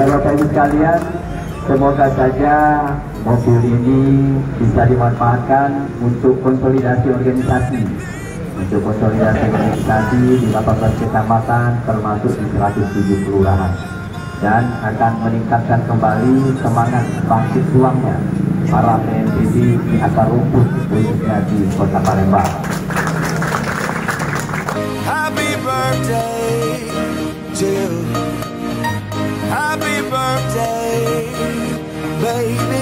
Bapak Ibu sekalian, semoga saja mobil ini bisa dimanfaatkan untuk konsolidasi organisasi, di 18 kecamatan termasuk di 107 kelurahan, dan akan meningkatkan kembali semangat bangkit juangnya para PNPB di akar rumput khususnya di Kota Palembang. Happy birthday to you. Happy birthday, baby.